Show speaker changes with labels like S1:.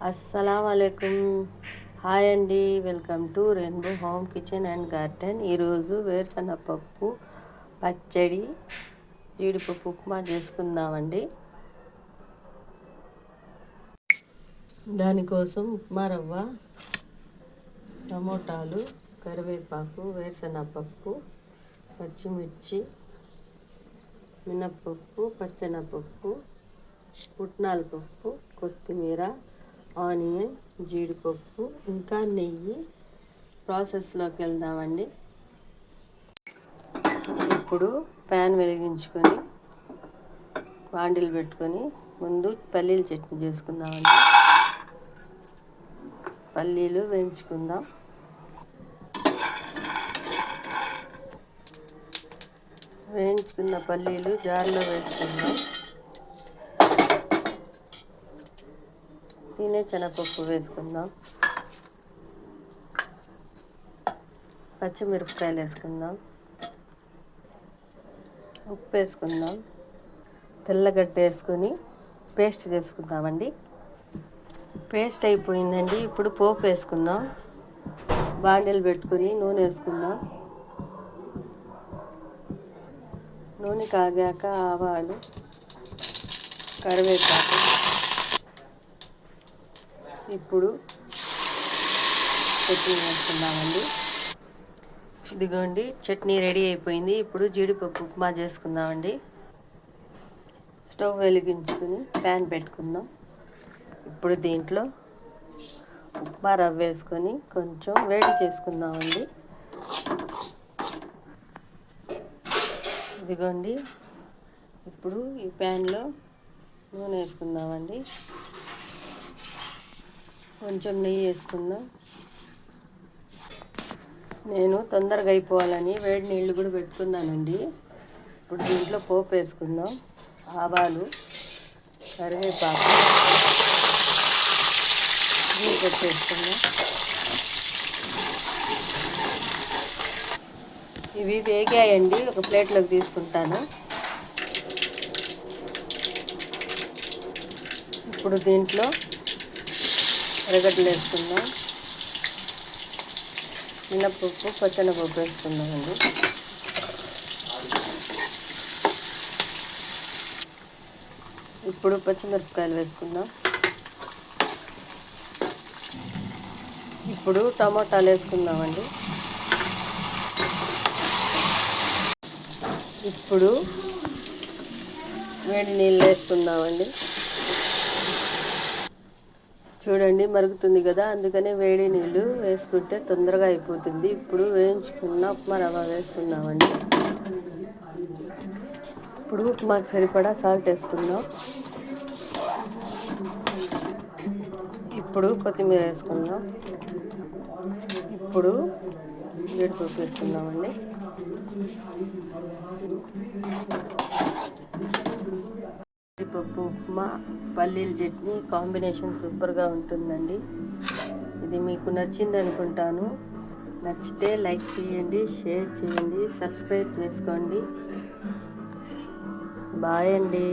S1: అస్సలం వాలేకుమ్. హాయ్ అండి, welcome to rainbow home kitchen and garden. ఈరోజు వేరుశనగపప్పు పచ్చడి, జీడిపప్పు ఉప్మా చేసుకుందామండి. దానికోసం ఉప్మా రవ్వ, టమోటాలు, కరివేపాకు, వేరుశనగపప్పు, పచ్చిమిర్చి, మినప్పప్పు, పచ్చెనగపప్పు, పుట్నాల పప్పు, కొత్తిమీర, ఆనియన్, జీడిపప్పు, ఇంకా నెయ్యి. ప్రాసెస్లోకి వెళ్దామండి. ఇప్పుడు ప్యాన్ వెలిగించుకొని బాండిల్ పెట్టుకొని ముందు పల్లీల చట్నీ చేసుకుందామండి. పల్లీలు వేయించుకుందాం. వేయించుకున్న పల్లీలు జార్లో వేసుకుందాం. శనగపప్పు వేసుకుందాం. పచ్చిమిరపకాయలు వేసుకుందాం. ఉప్పు వేసుకుందాం. తెల్లగడ్డ వేసుకొని పేస్ట్ చేసుకుందామండి. పేస్ట్ అయిపోయిందండి. ఇప్పుడు పోపు వేసుకుందాం. బాండీలు పెట్టుకొని నూనె వేసుకుందాం. నూనె కాగాక ఆవాలు, కరివేపాకు. ఇప్పుడు చట్నీ వేసుకుందామండి. ఇదిగోండి, చట్నీ రెడీ అయిపోయింది. ఇప్పుడు జీడిపప్పు ఉప్మా చేసుకుందామండి. స్టవ్ వెలిగించుకుని ప్యాన్ పెట్టుకుందాం. ఇప్పుడు దీంట్లో ఉప్మా రవ్వ వేసుకొని కొంచెం వేడి చేసుకుందామండి. ఇదిగోండి, ఇప్పుడు ఈ ప్యాన్లో నూనె వేసుకుందామండి. కొంచెం నెయ్యి వేసుకుందాం. నేను తొందరగా అయిపోవాలని వేడి నీళ్ళు కూడా పెట్టుకున్నానండి. ఇప్పుడు దీంట్లో పోపు వేసుకుందాం. ఆవాలు, కరివేపాకు, జీడిపప్పు వేసుకుందాం. ఇవి వేగాయండి. ఒక ప్లేట్లోకి తీసుకుంటాను. ఇప్పుడు దీంట్లో ఎర్రగడ్డలు వేసుకుందాం. మినప్పప్పు, పచ్చెనగపప్పు వేసుకుందామండి. ఇప్పుడు పచ్చిమిరపకాయలు వేసుకుందాం. ఇప్పుడు టమాటాలు వేసుకుందామండి. ఇప్పుడు వేడి నీళ్ళు వేసుకుందామండి. చూడండి, మరుగుతుంది కదా, అందుకనే వేడి నీళ్ళు వేసుకుంటే తొందరగా అయిపోతుంది. ఇప్పుడు వేయించుకున్న ఉప్మా రవ్వ వేసుకుందామండి. ఇప్పుడు ఉప్మాకు సరిపడా సాల్ట్ వేసుకుందాం. ఇప్పుడు కొత్తిమీర వేసుకుందాం. ఇప్పుడు జీడిపప్పు వేసుకుందామండి. జీడిపప్పు ఉప్మా, పల్లీల చట్నీ కాంబినేషన్ సూపర్గా ఉంటుందండి. ఇది మీకు నచ్చింది అనుకుంటాను. నచ్చితే లైక్ చేయండి, షేర్ చేయండి, సబ్స్క్రైబ్ చేసుకోండి. బాయ్ అండి.